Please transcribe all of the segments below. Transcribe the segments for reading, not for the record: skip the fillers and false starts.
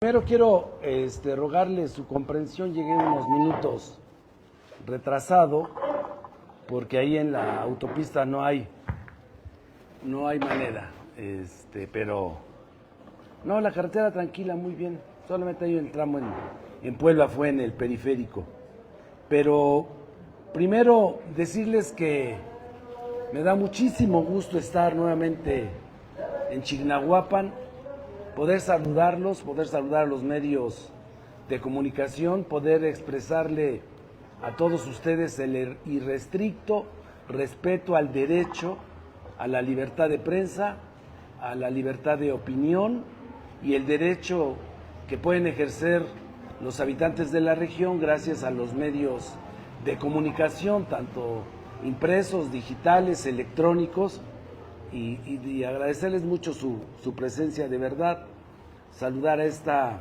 Primero quiero rogarle su comprensión, llegué unos minutos retrasado porque ahí en la autopista no hay manera, pero no, la carretera tranquila, muy bien, solamente hay el tramo en Puebla, fue en el periférico, pero primero decirles que me da muchísimo gusto estar nuevamente en Chignahuapan, poder saludarlos, poder saludar a los medios de comunicación, poder expresarle a todos ustedes el irrestricto respeto al derecho a la libertad de prensa, a la libertad de opinión y el derecho que pueden ejercer los habitantes de la región gracias a los medios de comunicación, tanto impresos, digitales, electrónicos, y agradecerles mucho su presencia de verdad, saludar a esta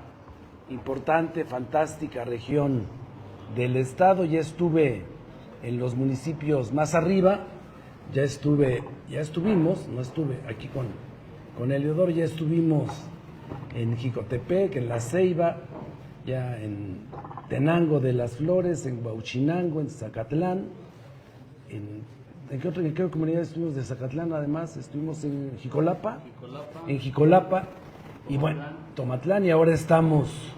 importante, fantástica región del estado. Ya estuve en los municipios más arriba, ya estuvimos, no estuve aquí con Eleodoro, ya estuvimos en Jicotepec, en La Ceiba, ya en Tenango de las Flores, en Huauchinango, en Zacatlán, ¿en qué comunidad estuvimos de Zacatlán? Además, estuvimos en Jicolapa, y bueno, Tomatlán, y ahora estamos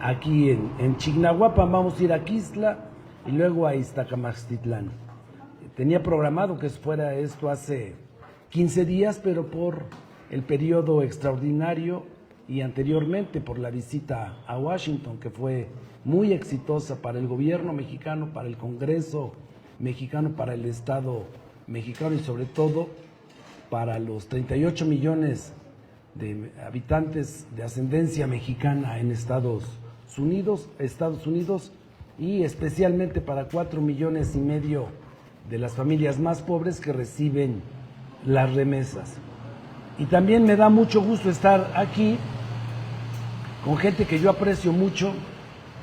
aquí en Chignahuapan. Vamos a ir a Quistla y luego a Iztacamaxtitlán. Tenía programado que fuera esto hace 15 días, pero por el periodo extraordinario y anteriormente por la visita a Washington, que fue muy exitosa para el gobierno mexicano, para el Congreso mexicano, para el Estado mexicano y sobre todo para los 38 millones de habitantes de ascendencia mexicana en Estados Unidos y especialmente para 4,5 millones de las familias más pobres que reciben las remesas. Y también me da mucho gusto estar aquí con gente que yo aprecio mucho,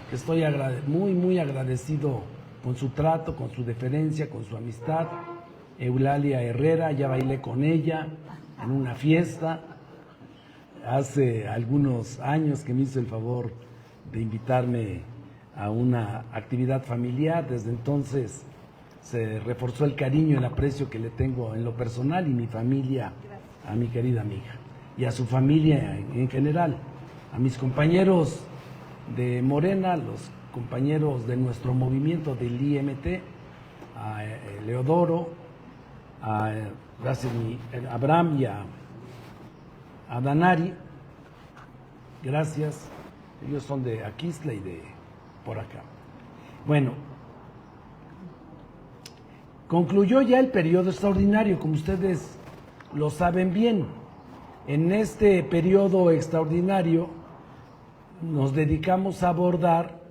que estoy muy agradecido con su trato, con su deferencia, con su amistad. Eulalia Herrera, ya bailé con ella en una fiesta hace algunos años que me hizo el favor de invitarme a una actividad familiar. Desde entonces se reforzó el cariño y el aprecio que le tengo en lo personal y mi familia a mi querida amiga y a su familia en general, a mis compañeros de Morena, los compañeros de nuestro movimiento del IMT, a Leodoro, a Abraham y a Danari, gracias, ellos son de Aquisla y de por acá. Bueno, concluyó ya el periodo extraordinario, como ustedes lo saben bien. En este periodo extraordinario nos dedicamos a abordar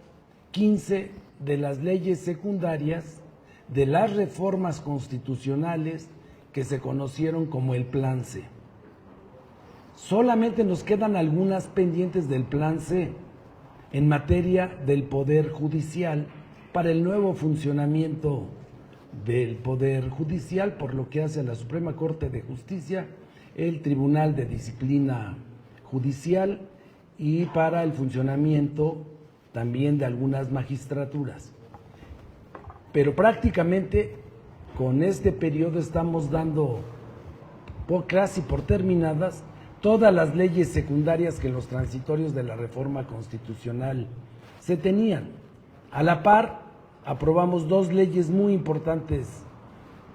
15 de las leyes secundarias de las reformas constitucionales que se conocieron como el Plan C. Solamente nos quedan algunas pendientes del Plan C en materia del Poder Judicial para el nuevo funcionamiento del Poder Judicial, por lo que hace a la Suprema Corte de Justicia, el Tribunal de Disciplina Judicial y para el funcionamiento también de algunas magistraturas. Pero prácticamente con este periodo estamos dando casi por terminadas todas las leyes secundarias que en los transitorios de la reforma constitucional se tenían. A la par, aprobamos 2 leyes muy importantes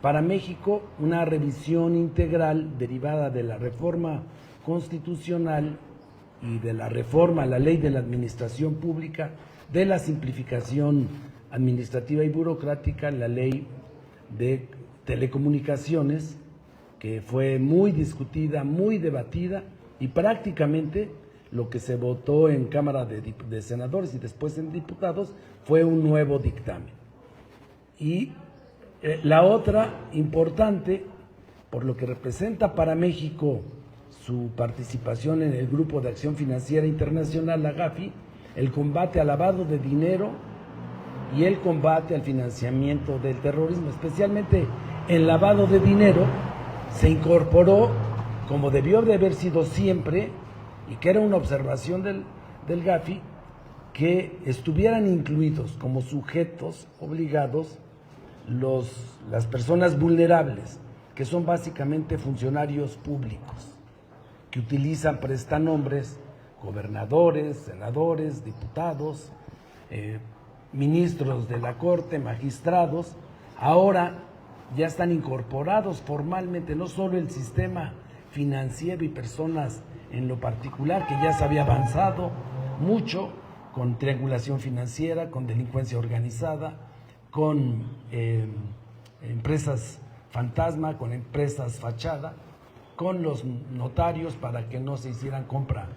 para México, una revisión integral derivada de la reforma constitucional y de la reforma a la ley de la administración pública, de la simplificación administrativa y burocrática, la ley de telecomunicaciones, que fue muy discutida, muy debatida, y prácticamente lo que se votó en Cámara de Senadores y después en Diputados fue un nuevo dictamen. Y la otra importante, por lo que representa para México su participación en el Grupo de Acción Financiera Internacional, la GAFI, el combate al lavado de dinero y el combate al financiamiento del terrorismo, especialmente el lavado de dinero, se incorporó, como debió de haber sido siempre, y que era una observación del Gafi que estuvieran incluidos como sujetos obligados las personas vulnerables, que son básicamente funcionarios públicos, que utilizan prestanombres, gobernadores, senadores, diputados, ministros de la Corte, magistrados. Ahora ya están incorporados formalmente, no solo el sistema financiero y personas en lo particular, que ya se había avanzado mucho con triangulación financiera, con delincuencia organizada, con empresas fantasma, con empresas fachada, con los notarios para que no se hicieran compra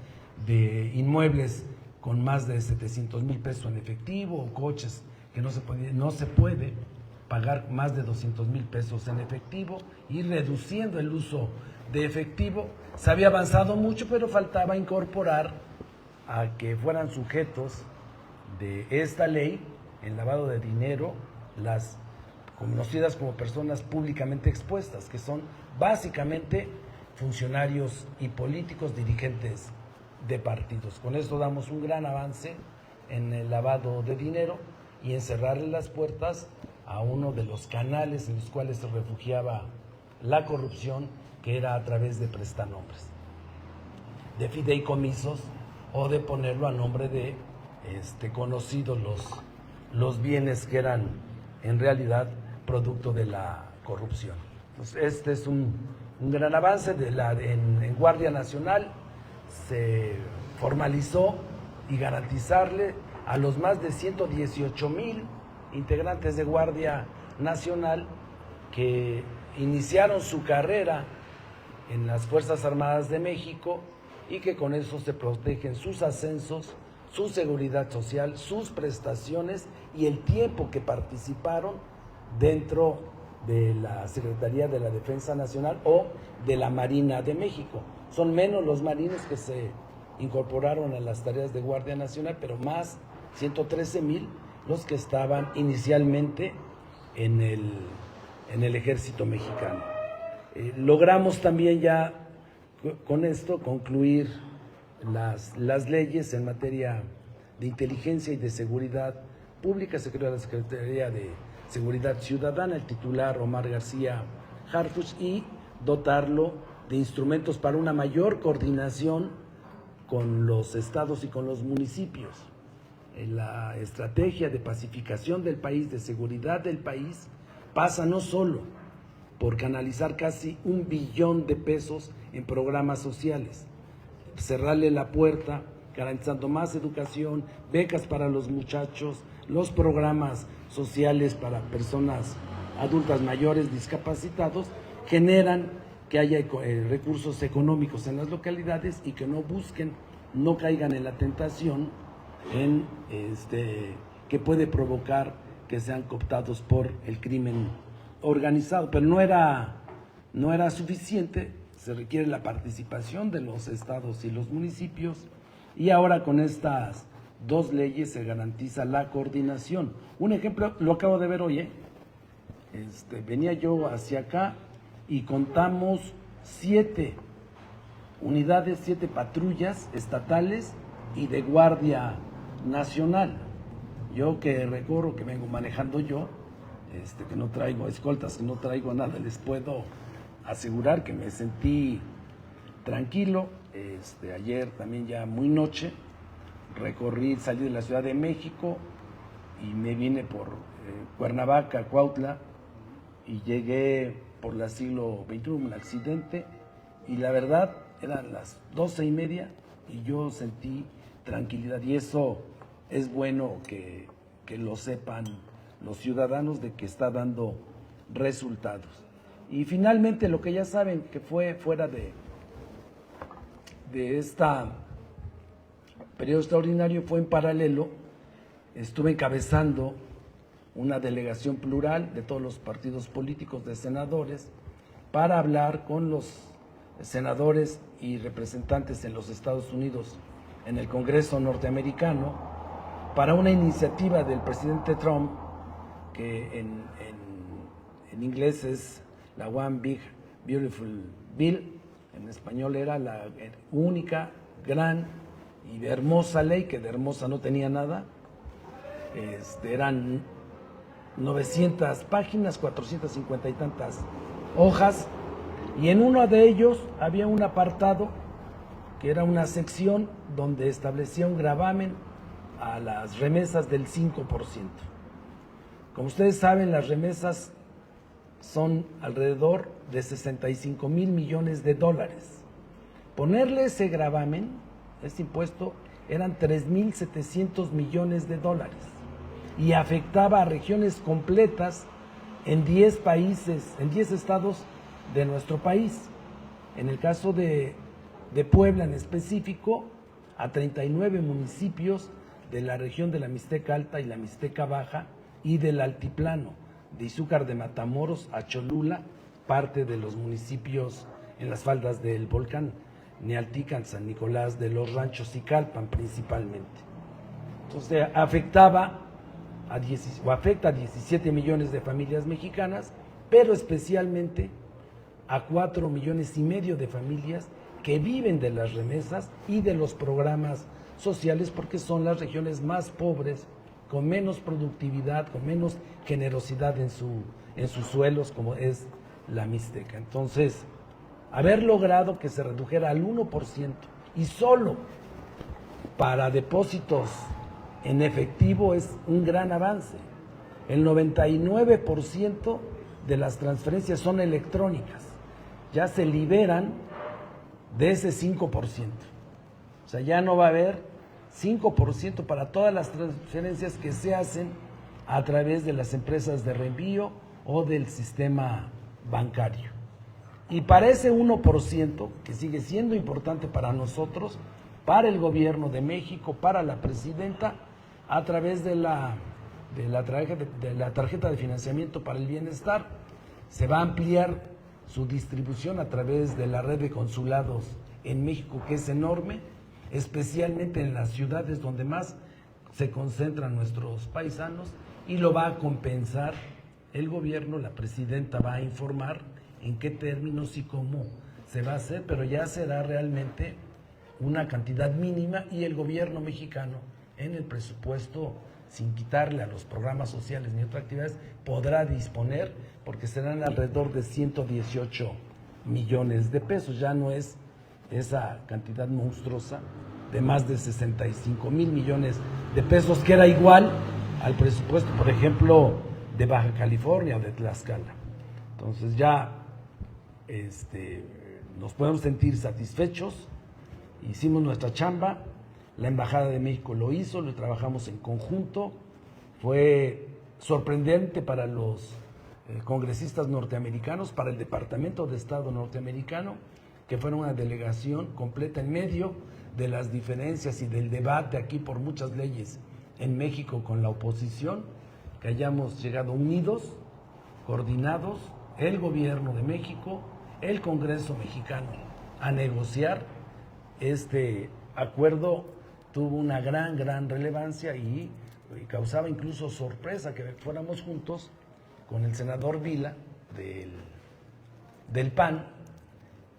de inmuebles con más de 700,000 pesos en efectivo, o coches que no se puede pagar más de 200,000 pesos en efectivo, y reduciendo el uso de efectivo. Se había avanzado mucho, pero faltaba incorporar a que fueran sujetos de esta ley, el lavado de dinero, las conocidas como personas públicamente expuestas, que son básicamente funcionarios y políticos, dirigentes de partidos. Con esto damos un gran avance en el lavado de dinero y en cerrarle las puertas a uno de los canales en los cuales se refugiaba la corrupción, que era a través de prestanombres, de fideicomisos, o de ponerlo a nombre de conocidos los bienes que eran en realidad producto de la corrupción. Entonces, este es un gran avance. En Guardia Nacional se formalizó y garantizarle a los más de 118,000 integrantes de Guardia Nacional que iniciaron su carrera en las Fuerzas Armadas de México, y que con eso se protegen sus ascensos, su seguridad social, sus prestaciones y el tiempo que participaron dentro de la Secretaría de la Defensa Nacional o de la Marina de México. Son menos los marines que se incorporaron a las tareas de Guardia Nacional, pero más 113,000 los que estaban inicialmente en el Ejército Mexicano. Logramos también ya con esto concluir las leyes en materia de inteligencia y de seguridad pública. Se creó la Secretaría de Seguridad Ciudadana, el titular Omar García Harfuch, y dotarlo de instrumentos para una mayor coordinación con los estados y con los municipios. La estrategia de pacificación del país, de seguridad del país, pasa no solo por canalizar casi 1 billón de pesos en programas sociales, cerrarle la puerta, garantizando más educación, becas para los muchachos, los programas sociales para personas adultas mayores, discapacitados, generan que haya recursos económicos en las localidades y que no caigan en la tentación que puede provocar que sean cooptados por el crimen organizado. Pero no era suficiente, se requiere la participación de los estados y los municipios, y ahora con estas 2 leyes se garantiza la coordinación. Un ejemplo, lo acabo de ver hoy, venía yo hacia acá y contamos 7 unidades, 7 patrullas estatales y de Guardia Nacional. Yo que recorro, que vengo manejando yo, que no traigo escoltas, que no traigo nada, les puedo asegurar que me sentí tranquilo. Ayer también ya muy noche salí de la Ciudad de México y me vine por Cuernavaca, Cuautla, y llegué por la siglo XXI, un accidente, y la verdad eran las 12:30 y yo sentí tranquilidad, y eso es bueno que lo sepan los ciudadanos, de que está dando resultados. Y finalmente, lo que ya saben, que fue fuera de este periodo extraordinario, fue en paralelo, estuve encabezando una delegación plural de todos los partidos políticos, de senadores, para hablar con los senadores y representantes en los Estados Unidos, en el Congreso norteamericano, para una iniciativa del presidente Trump, que en inglés es la One Big Beautiful Bill, en español era la única gran y de hermosa ley, que de hermosa no tenía nada. Eran 900 páginas, 450 y tantas hojas, y en uno de ellos había un apartado que era una sección donde establecía un gravamen a las remesas del 5%. Como ustedes saben, las remesas son alrededor de 65 mil millones de dólares. Ponerle ese gravamen, ese impuesto, eran 3.700 millones de dólares y afectaba a regiones completas en 10 países, en 10 estados de nuestro país. En el caso de Puebla en específico, a 39 municipios de la región de la Mixteca Alta y la Mixteca Baja y del Altiplano, de Izúcar de Matamoros a Cholula, parte de los municipios en las faldas del volcán, Nealtican, San Nicolás de los Ranchos y Calpan principalmente. Entonces afecta a 17 millones de familias mexicanas, pero especialmente a 4,5 millones de familias que viven de las remesas y de los programas sociales, porque son las regiones más pobres, con menos productividad, con menos generosidad en sus suelos, como es la Mixteca. Entonces, haber logrado que se redujera al 1% y solo para depósitos en efectivo es un gran avance. El 99% de las transferencias son electrónicas, ya se liberan de ese 5%. O sea, ya no va a haber 5% para todas las transferencias que se hacen a través de las empresas de reenvío o del sistema bancario. Y para ese 1%, que sigue siendo importante para nosotros, para el gobierno de México, para la presidenta, a través de la tarjeta de financiamiento para el bienestar, se va a ampliar su distribución a través de la red de consulados en México, que es enorme, especialmente en las ciudades donde más se concentran nuestros paisanos, y lo va a compensar el gobierno. La presidenta va a informar en qué términos y cómo se va a hacer, pero ya será realmente una cantidad mínima, y el gobierno mexicano en el presupuesto, sin quitarle a los programas sociales ni otras actividades, podrá disponer, porque serán alrededor de 118 millones de pesos, ya no es esa cantidad monstruosa de más de 65 mil millones de pesos, que era igual al presupuesto, por ejemplo, de Baja California o de Tlaxcala. Entonces ya nos podemos sentir satisfechos, hicimos nuestra chamba, la Embajada de México lo hizo, lo trabajamos en conjunto, fue sorprendente para los congresistas norteamericanos, para el Departamento de Estado norteamericano, que fuera una delegación completa en medio de las diferencias y del debate aquí por muchas leyes en México con la oposición, que hayamos llegado unidos, coordinados, el gobierno de México, el Congreso mexicano, a negociar. Este acuerdo tuvo una gran relevancia y causaba incluso sorpresa que fuéramos juntos con el senador Vila del PAN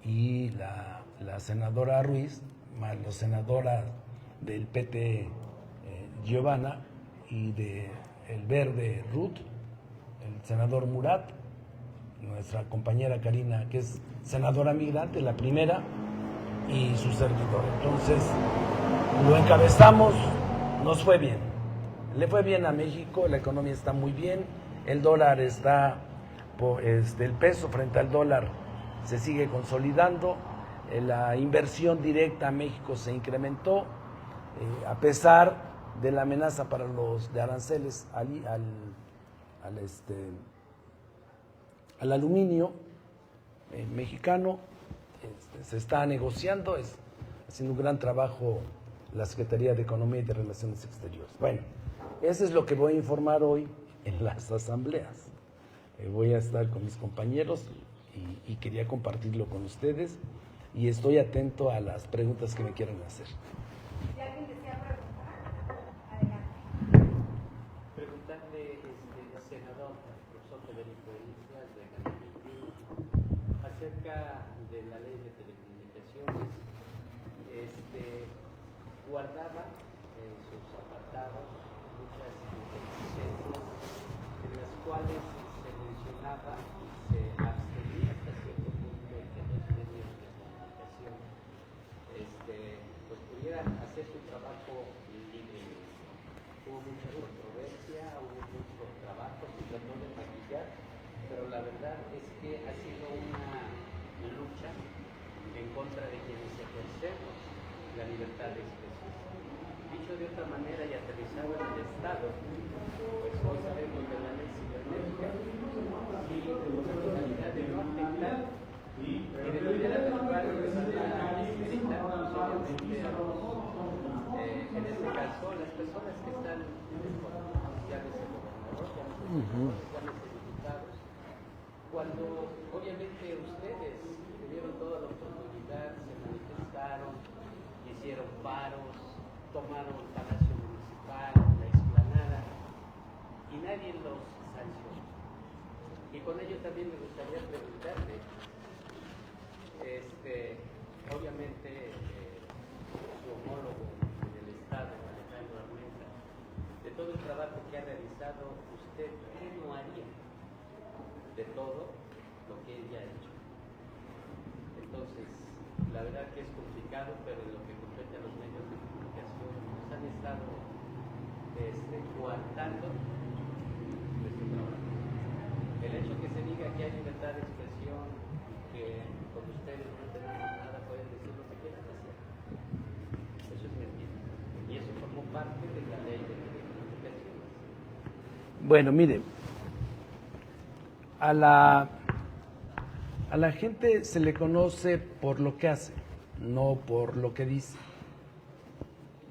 y la senadora Ruiz, más la senadora del PT Giovanna, y del Verde Ruth, el senador Murat, nuestra compañera Karina, que es senadora migrante, la primera, y su servidor. Entonces lo encabezamos, nos fue bien, le fue bien a México, la economía está muy bien, el dólar está, el peso frente al dólar se sigue consolidando, la inversión directa a México se incrementó, a pesar de la amenaza para los de aranceles al aluminio mexicano. Se está negociando, haciendo un gran trabajo la Secretaría de Economía y de Relaciones Exteriores. Bueno, eso es lo que voy a informar hoy en las asambleas. Voy a estar con mis compañeros y quería compartirlo con ustedes, y estoy atento a las preguntas que me quieran hacer. Si alguien desea preguntar, adelante. Preguntarle, senador, profesor Federico Islas de Galicia, acerca de la ley de telecomunicaciones, guardaba en sus apartados muchas exigencias en las cuales se mencionaba y se abstenía hasta cierto punto de que los medios de comunicación pues pudieran hacer su trabajo libremente. Hubo mucha controversia, hubo mucho trabajo, se trató de maquillar, pero la verdad es que ha sido una lucha en contra de quienes ejercemos la libertad de expresión. Dicho de otra manera y aterrizado en el Estado, pues hoy sabemos de la ley cibernética y con la finalidad de no afectar y de manera natural pues, a escrita, obviamente a los, en este caso, a las personas que están en el poder, llámese gobernador, llámese diputados, cuando obviamente ustedes tuvieron toda la oportunidad, se manifestaron, hicieron paros, tomaron el Palacio Municipal, la explanada, y nadie los sancionó. Y con ello también me gustaría preguntarle, obviamente su homólogo en el Estado, Alejandro Armenta, de todo el trabajo que ha realizado, ¿usted qué no haría de todo lo que él ya ha hecho? Entonces, la verdad que es complicado, pero en lo que compete a los medios de comunicación nos han estado coartando nuestro trabajo. El hecho que se diga que hay libertad de expresión y que con ustedes no tenemos nada, pueden decir lo que quieran decir. Eso es mentira. Y eso formó parte de la ley de comunicaciones. Bueno, mire, a la gente se le conoce por lo que hace, no por lo que dice.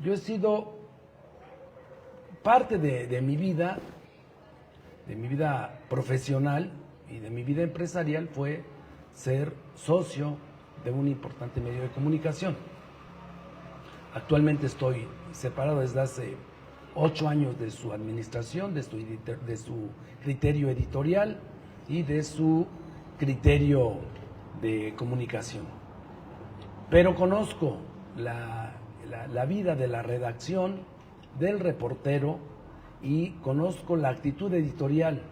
Yo he sido parte de mi vida profesional y de mi vida empresarial fue ser socio de un importante medio de comunicación. Actualmente estoy separado desde hace 8 años de su administración, de su criterio editorial y de su criterio de comunicación. Pero conozco la vida de la redacción, del reportero, y conozco la actitud editorial,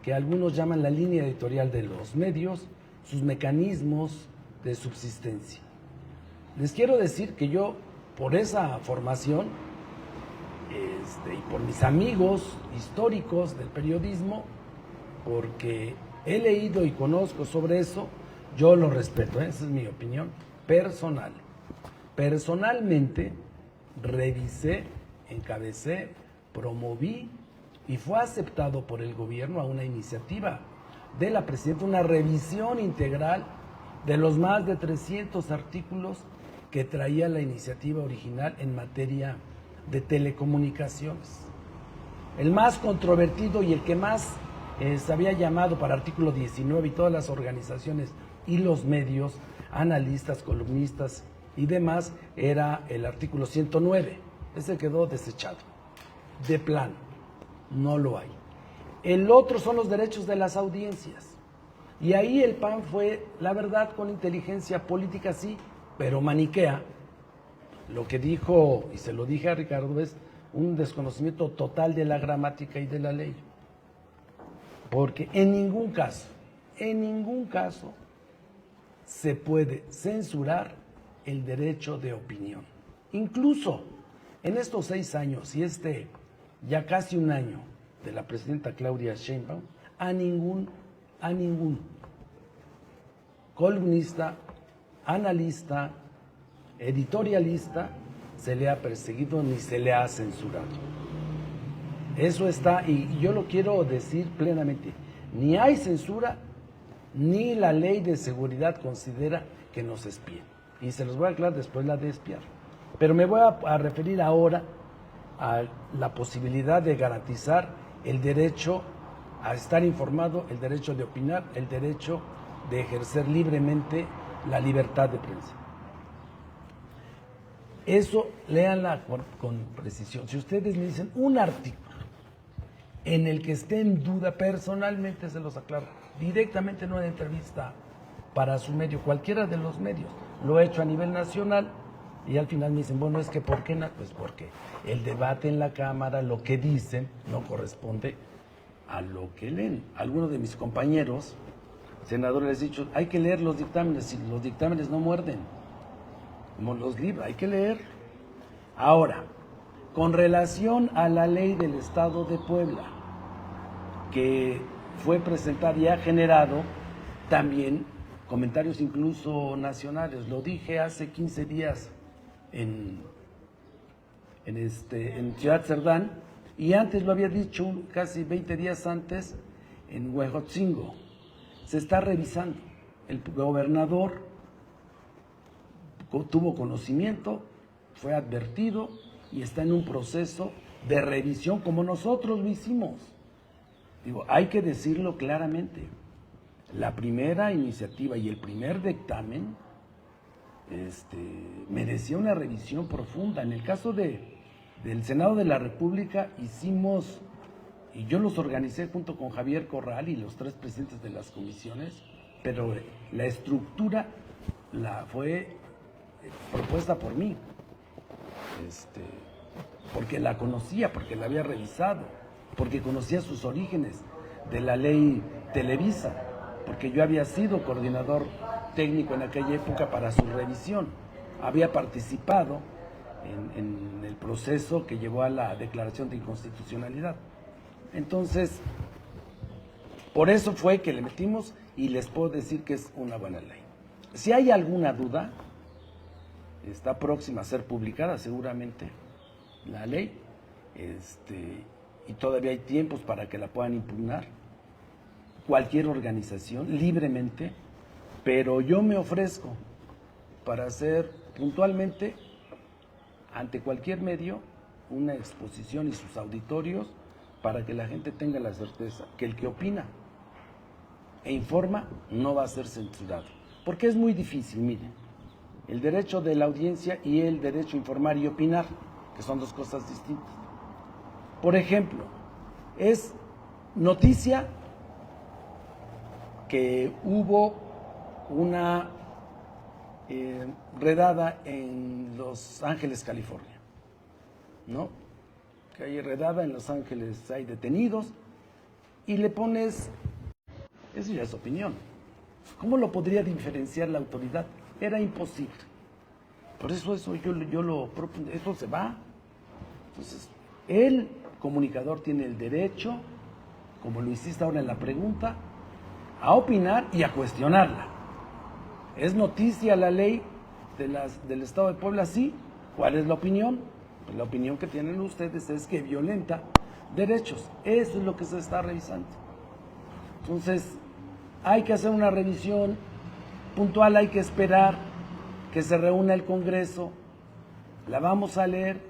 que algunos llaman la línea editorial de los medios, sus mecanismos de subsistencia. Les quiero decir que yo, por esa formación, y por mis amigos históricos del periodismo, porque he leído y conozco sobre eso, yo lo respeto, esa es mi opinión personal. Personalmente revisé, encabecé, promoví y fue aceptado por el gobierno a una iniciativa de la presidenta, una revisión integral de los más de 300 artículos que traía la iniciativa original en materia de telecomunicaciones. El más controvertido y el que más se había llamado para artículo 19 y todas las organizaciones y los medios, analistas, columnistas y demás, era el artículo 109. Ese quedó desechado, de plano, no lo hay. El otro son los derechos de las audiencias. Y ahí el PAN fue, la verdad, con inteligencia política sí, pero maniquea. Lo que dijo, y se lo dije a Ricardo, es un desconocimiento total de la gramática y de la ley. Porque en ningún caso se puede censurar el derecho de opinión. Incluso en estos 6 años y ya casi un año de la presidenta Claudia Sheinbaum, a ningún columnista, analista, editorialista se le ha perseguido ni se le ha censurado. Eso está, y yo lo quiero decir plenamente, ni hay censura, ni la ley de seguridad considera que nos espíen. Y se los voy a aclarar después la de espiar. Pero me voy a referir ahora a la posibilidad de garantizar el derecho a estar informado, el derecho de opinar, el derecho de ejercer libremente la libertad de prensa. Eso léanla con precisión. Si ustedes me dicen un artículo en el que esté en duda, personalmente se los aclaro, directamente en una entrevista para su medio, cualquiera de los medios, lo he hecho a nivel nacional, Y al final me dicen, bueno, es que ¿por qué no? Pues porque el debate en la Cámara, lo que dicen, no corresponde a lo que leen. Algunos de mis compañeros senadores les he dicho, hay que leer los dictámenes, y los dictámenes no muerden, como los libros, hay que leer. Ahora, con relación a la ley del Estado de Puebla, que fue presentada y ha generado también comentarios incluso nacionales. Lo dije hace 15 días en Ciudad Cerdán, y antes lo había dicho casi 20 días antes en Huejotzingo. Se está revisando. El gobernador tuvo conocimiento, fue advertido y está en un proceso de revisión como nosotros lo hicimos. Digo, hay que decirlo claramente. La primera iniciativa y el primer dictamen merecía una revisión profunda. En el caso del Senado de la República hicimos, y yo los organicé junto con Javier Corral y los 3 presidentes de las comisiones, pero la estructura fue propuesta por mí, porque la conocía, porque la había revisado, porque conocía sus orígenes de la ley Televisa, porque yo había sido coordinador técnico en aquella época para su revisión, había participado en el proceso que llevó a la declaración de inconstitucionalidad. Entonces, por eso fue que le metimos, y les puedo decir que es una buena ley. Si hay alguna duda, está próxima a ser publicada seguramente la ley, y todavía hay tiempos para que la puedan impugnar cualquier organización libremente, pero yo me ofrezco para hacer puntualmente ante cualquier medio una exposición y sus auditorios para que la gente tenga la certeza que el que opina e informa no va a ser censurado, porque es muy difícil, miren, el derecho de la audiencia y el derecho a informar y opinar, que son 2 cosas distintas. Por ejemplo, es noticia que hubo una redada en Los Ángeles, California, ¿no? Que hay redada en Los Ángeles, hay detenidos, y le pones, eso ya es opinión. ¿Cómo lo podría diferenciar la autoridad? Era imposible. Por eso yo lo propuse, eso se va. Entonces, el comunicador tiene el derecho, como lo hiciste ahora en la pregunta, a opinar y a cuestionarla. ¿Es noticia la ley del Estado de Puebla? Sí. ¿Cuál es la opinión? Pues la opinión que tienen ustedes es que violenta derechos. Eso es lo que se está revisando. Entonces, hay que hacer una revisión puntual, hay que esperar que se reúna el Congreso. La vamos a leer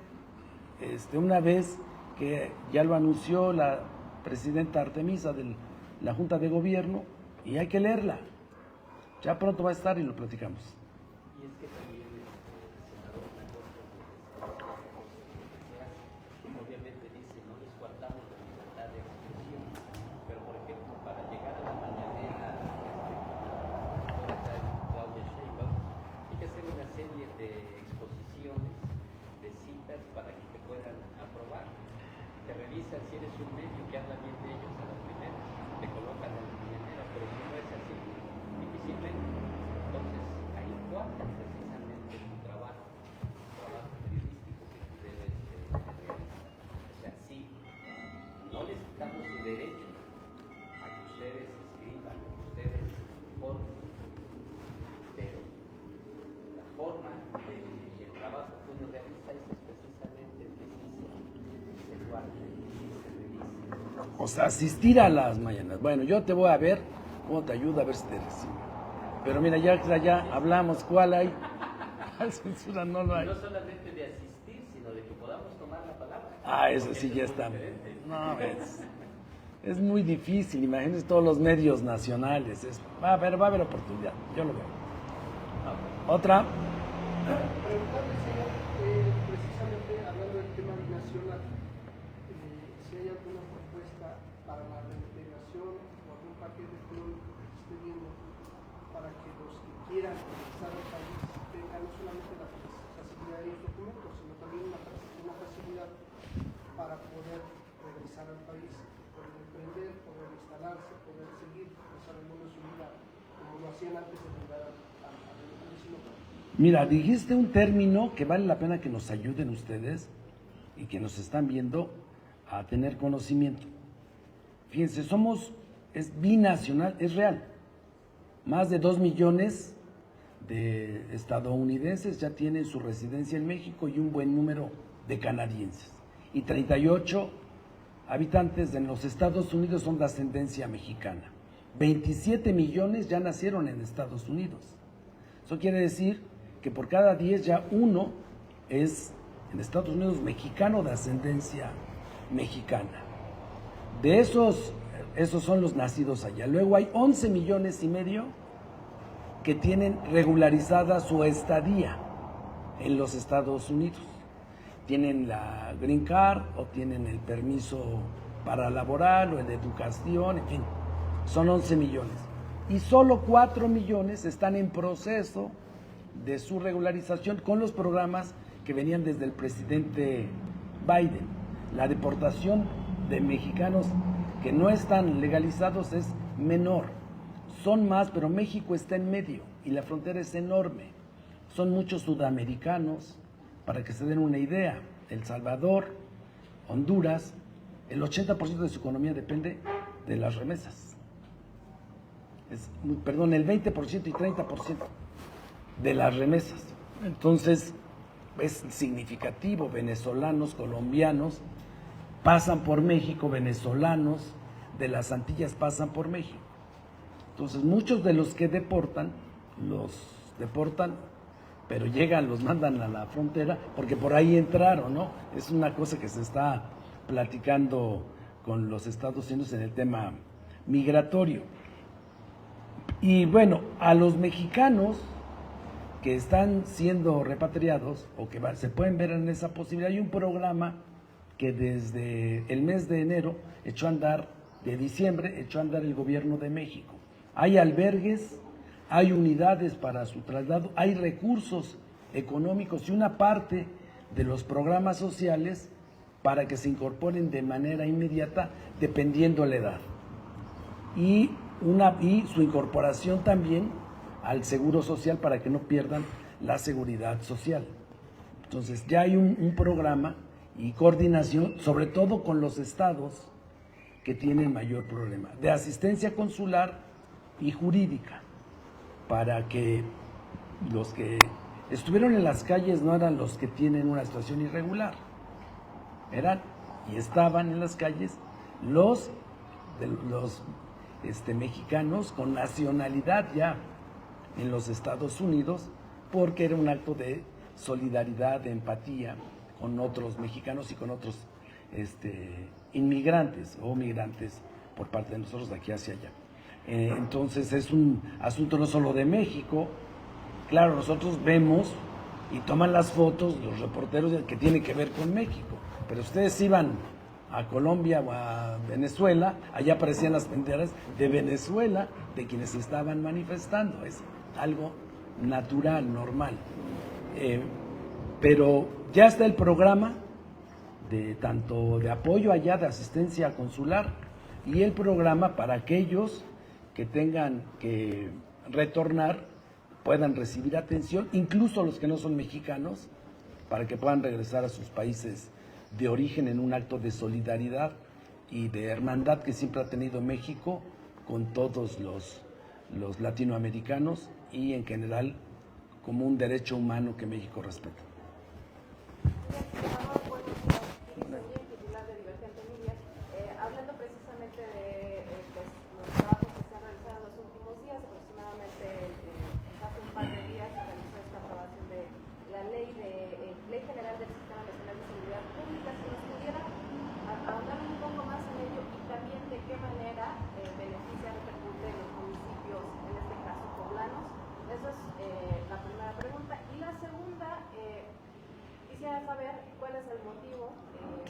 una vez que ya lo anunció la presidenta Artemisa de la Junta de Gobierno, y hay que leerla. Ya pronto va a estar y lo platicamos. Y es que también, senador, una cosa obviamente dice, no les guardamos la libertad de expresión, pero por ejemplo, para llegar a la mañanera Claudia Sheinbaum, hay que hacer una serie de exposiciones, de citas para que te puedan aprobar. Te revisan si eres un medio que habla bien de ellos a la primera, te colocan en la mañanera, pero si no es así, difícilmente. Entonces, ahí cuadra precisamente tu trabajo periodístico que tú debes realizar. O sea, sí, no les quitamos su derecho a que ustedes escriban, a que ustedes informen, pero la forma del trabajo que uno realiza es precisamente el que se guarda y se revisa. O sea, asistir a las mañanas. Bueno, yo te voy a ver cómo te ayuda, a ver si te recibo. Pero mira, ya hablamos, ¿cuál hay? ¿Cuál censura? No lo hay. No solamente de asistir, sino de que podamos tomar la palabra. Ah, eso sí ya está. No, es muy difícil, imagínense todos los medios nacionales. Va a haber oportunidad, yo lo veo. Otra. Preguntarle, señor, precisamente hablando del tema binacional, si hay alguna propuesta para la reintegración o algún paquete económico que se esté viendo para que los que quieran regresar al país tengan no solamente la facilidad traer los documentos, sino también una facilidad para poder regresar al país, poder emprender, poder instalarse, poder seguir desarrollando su vida como lo hacían antes de llegar al vecino país. Mira, dijiste un término que vale la pena que nos ayuden ustedes y que nos están viendo a tener conocimiento. Fíjense, es binacional, es real. Más de 2 millones de estadounidenses ya tienen su residencia en México y un buen número de canadienses. Y 38 habitantes de los Estados Unidos son de ascendencia mexicana. 27 millones ya nacieron en Estados Unidos. Eso quiere decir que por cada 10 ya uno es en Estados Unidos mexicano de ascendencia mexicana. De esos son los nacidos allá. Luego hay 11 millones y medio que tienen regularizada su estadía en los Estados Unidos. Tienen la Green Card o tienen el permiso para laborar o el de educación, en fin, son 11 millones. Y solo 4 millones están en proceso de su regularización con los programas que venían desde el presidente Biden. La deportación de mexicanos que no están legalizados es menor. Son más, pero México está en medio y la frontera es enorme. Son muchos sudamericanos, para que se den una idea. El Salvador, Honduras, el 80% de su economía depende de las remesas. El 20% y 30% de las remesas. Entonces, es significativo. Venezolanos, colombianos pasan por México, venezolanos de las Antillas pasan por México. Entonces, muchos de los que los deportan, pero llegan, los mandan a la frontera, porque por ahí entraron, ¿no? Es una cosa que se está platicando con los Estados Unidos en el tema migratorio. Y bueno, a los mexicanos que están siendo repatriados o que se pueden ver en esa posibilidad, hay un programa que desde el mes de enero de diciembre echó a andar el gobierno de México. Hay albergues, hay unidades para su traslado, hay recursos económicos y una parte de los programas sociales para que se incorporen de manera inmediata dependiendo la edad. Y su incorporación también al seguro social para que no pierdan la seguridad social. Entonces ya hay un programa y coordinación, sobre todo con los estados que tienen mayor problema, de asistencia consular y jurídica, para que los que estuvieron en las calles no eran los que tienen una situación irregular, eran y estaban en las calles los mexicanos con nacionalidad ya en los Estados Unidos, porque era un acto de solidaridad, de empatía con otros mexicanos y con otros inmigrantes o migrantes por parte de nosotros de aquí hacia allá. Entonces es un asunto no solo de México. Claro, nosotros vemos y toman las fotos los reporteros que tienen que ver con México, pero ustedes iban a Colombia o a Venezuela, allá aparecían las banderas de Venezuela de quienes se estaban manifestando. Es algo natural, normal. Pero ya está el programa tanto de apoyo allá, de asistencia consular, y el programa para aquellos que tengan que retornar puedan recibir atención, incluso los que no son mexicanos, para que puedan regresar a sus países de origen en un acto de solidaridad y de hermandad que siempre ha tenido México con todos los latinoamericanos y en general como un derecho humano que México respeta. Hablando precisamente de los trabajos que se han realizado en los últimos días, aproximadamente hace un par de días se realizó esta aprobación de la Ley General del Sistema Nacional de Seguridad Pública. Si nos pudiera ahondar un poco más en ello y también de qué manera beneficia, repercute en los municipios, en este caso poblanos. Esa es la primera pregunta. Y la segunda, quisiera saber cuál es el motivo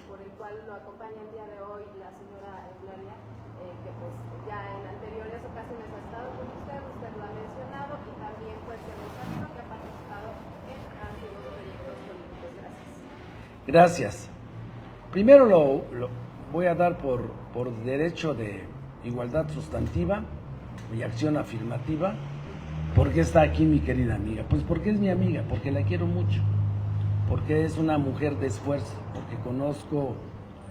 por el cual lo acompaña el día de hoy la señora Eulalia, que pues ya en anteriores ocasiones ha estado con usted lo ha mencionado, y también pues hemos sabido que ha participado en antiguos proyectos políticos. Gracias. Primero lo voy a dar por derecho de igualdad sustantiva y acción afirmativa. ¿Por qué está aquí mi querida amiga? Pues porque es mi amiga, porque la quiero mucho, porque es una mujer de esfuerzo, porque conozco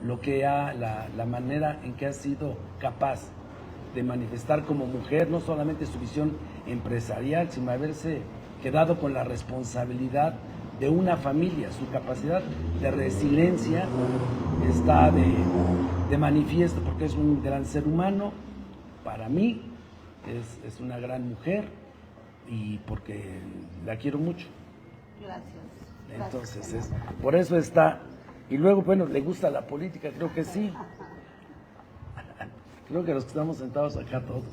la manera en que ha sido capaz de manifestar como mujer, no solamente su visión empresarial, sino haberse quedado con la responsabilidad de una familia. Su capacidad de resiliencia está de manifiesto, porque es un gran ser humano. Para mí es una gran mujer y porque la quiero mucho. Gracias. Entonces, por eso está. Y luego, bueno, le gusta la política, creo que sí. Creo que los que estamos sentados acá todos.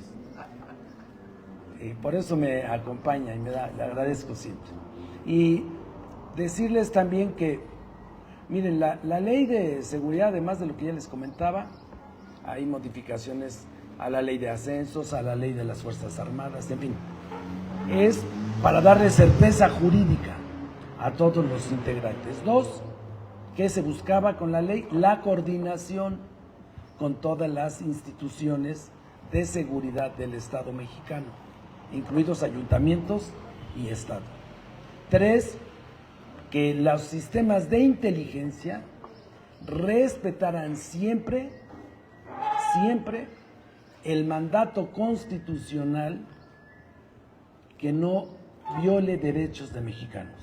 Por eso me acompaña y le agradezco siempre. Y decirles también que, miren, la ley de seguridad, además de lo que ya les comentaba, hay modificaciones a la ley de ascensos, a la ley de las Fuerzas Armadas, en fin. Es para darle certeza jurídica a todos los integrantes. 2, que se buscaba con la ley la coordinación con todas las instituciones de seguridad del Estado mexicano, incluidos ayuntamientos y Estado. 3, que los sistemas de inteligencia respetaran siempre el mandato constitucional, que no viole derechos de mexicanos,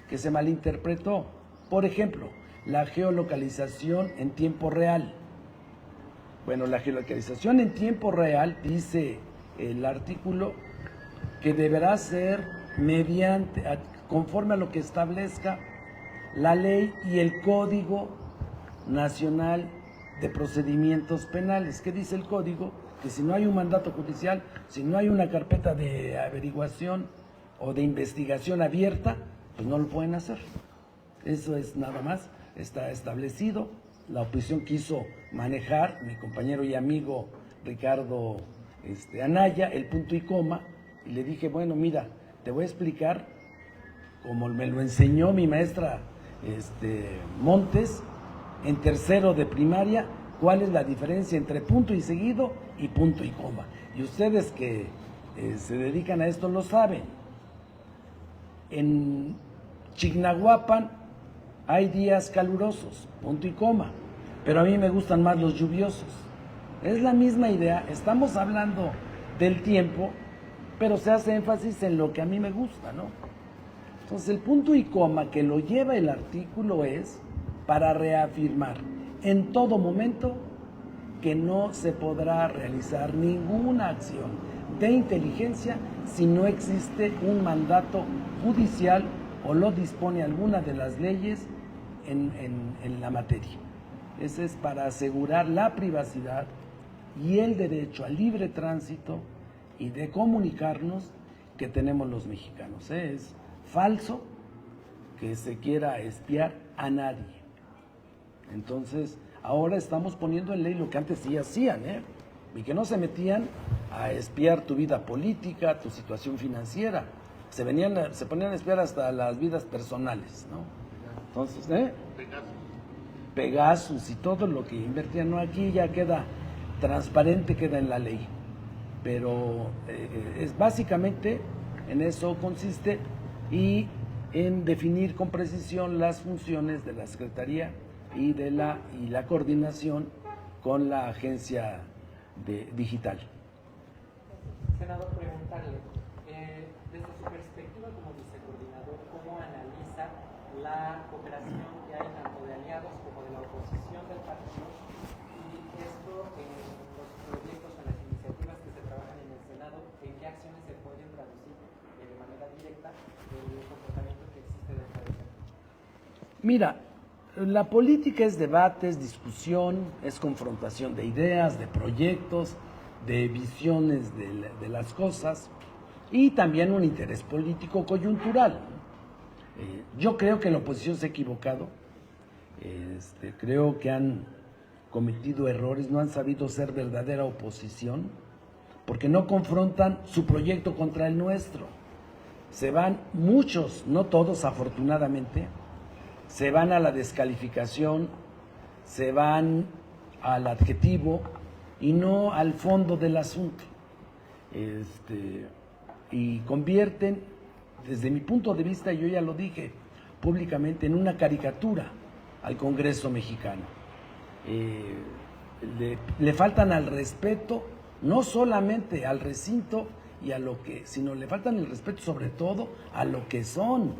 que se malinterpretó. Por ejemplo, la geolocalización en tiempo real. Bueno, la geolocalización en tiempo real, dice el artículo, que deberá ser conforme a lo que establezca la ley y el Código Nacional de Procedimientos Penales. ¿Qué dice el Código? Que si no hay un mandato judicial, si no hay una carpeta de averiguación o de investigación abierta, pues no lo pueden hacer. Eso es nada más, está establecido. La oposición quiso manejar, mi compañero y amigo Ricardo Anaya, el punto y coma, y le dije, bueno, mira, te voy a explicar, como me lo enseñó mi maestra Montes, en tercero de primaria, cuál es la diferencia entre punto y seguido y punto y coma. Y ustedes que se dedican a esto lo saben. En Chignahuapan hay días calurosos, punto y coma, pero a mí me gustan más los lluviosos. Es la misma idea, estamos hablando del tiempo, pero se hace énfasis en lo que a mí me gusta, ¿no? Entonces el punto y coma que lo lleva el artículo es para reafirmar en todo momento que no se podrá realizar ninguna acción de inteligencia si no existe un mandato judicial o lo dispone alguna de las leyes en la materia. Ese es para asegurar la privacidad y el derecho al libre tránsito y de comunicarnos que tenemos los mexicanos. Es falso que se quiera espiar a nadie. Entonces, ahora estamos poniendo en ley lo que antes sí hacían, y que no se metían a espiar tu vida política, tu situación financiera. Se ponían a espiar hasta las vidas personales, ¿no? Entonces, Pegasus y todo lo que invertían, no, aquí ya queda transparente, queda en la ley. Pero es básicamente en eso consiste, y en definir con precisión las funciones de la Secretaría y la coordinación con la agencia digital. Senador, preguntarle, desde su perspectiva como vicecoordinador, ¿cómo analiza la cooperación que hay tanto de aliados como de la oposición del partido, y esto en los proyectos o las iniciativas que se trabajan en el Senado, en qué acciones se pueden traducir de manera directa el comportamiento que existe dentro del Senado? Mira, la política es debate, es discusión, es confrontación de ideas, de proyectos, de visiones de las cosas, y también un interés político coyuntural. Yo creo que la oposición se ha equivocado, creo que han cometido errores, no han sabido ser verdadera oposición, porque no confrontan su proyecto contra el nuestro. Se van muchos, no todos afortunadamente, se van a la descalificación, se van al adjetivo y no al fondo del asunto. Y convierten, desde mi punto de vista, yo ya lo dije públicamente, en una caricatura al Congreso mexicano. Le faltan al respeto, no solamente al recinto y a lo que, sino le faltan el respeto sobre todo a lo que son.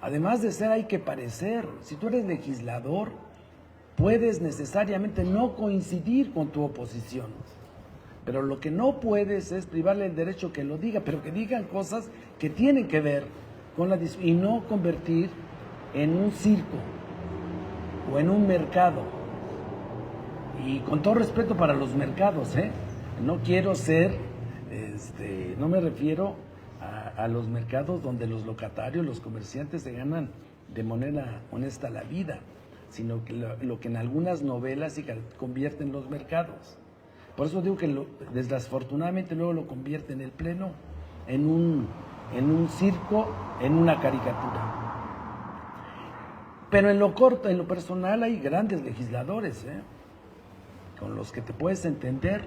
Además de ser, hay que parecer. Si tú eres legislador, puedes necesariamente no coincidir con tu oposición, pero lo que no puedes es privarle el derecho que lo diga, pero que digan cosas que tienen que ver con la y no convertir en un circo o en un mercado. Y con todo respeto para los mercados, no quiero ser, no me refiero a los mercados donde los locatarios, los comerciantes se ganan de manera honesta la vida, sino que lo que en algunas novelas se convierte en los mercados. Por eso digo que desafortunadamente luego lo convierte en el Pleno en un circo, en una caricatura. Pero en lo corto, en lo personal, hay grandes legisladores, con los que te puedes entender.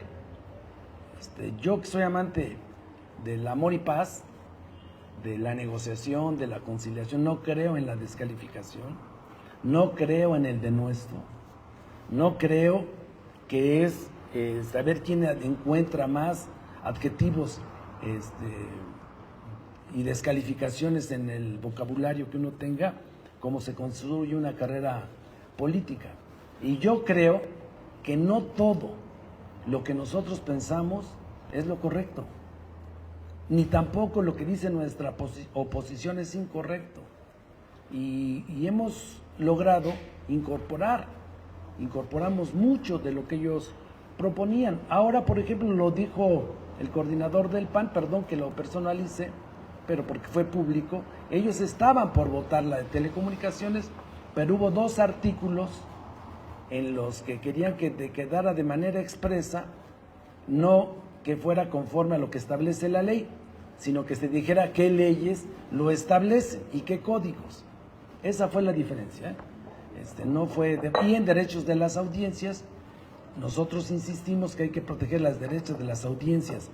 Yo que soy amante del amor y paz, de la negociación, de la conciliación, no creo en la descalificación, no creo en el denuesto, no creo que es saber quién encuentra más adjetivos y descalificaciones en el vocabulario que uno tenga, como se construye una carrera política. Y yo creo que no todo lo que nosotros pensamos es lo correcto, ni tampoco lo que dice nuestra oposición es incorrecto. Y hemos logrado incorporamos mucho de lo que ellos proponían. Ahora, por ejemplo, lo dijo el coordinador del PAN, perdón que lo personalice, pero porque fue público, ellos estaban por votar la de telecomunicaciones, pero hubo 2 artículos en los que querían que quedara de manera expresa, no que fuera conforme a lo que establece la ley, sino que se dijera qué leyes lo establecen y qué códigos. Esa fue la diferencia, no fue y en derechos de las audiencias, nosotros insistimos que hay que proteger los derechos de las audiencias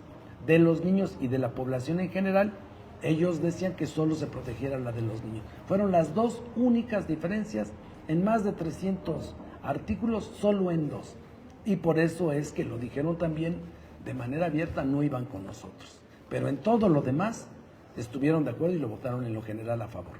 de los niños y de la población en general. Ellos decían que solo se protegiera la de los niños. Fueron las 2 únicas diferencias en más de 300 artículos, solo en 2. Y por eso es que lo dijeron también de manera abierta, no iban con nosotros. Pero en todo lo demás estuvieron de acuerdo y lo votaron en lo general a favor.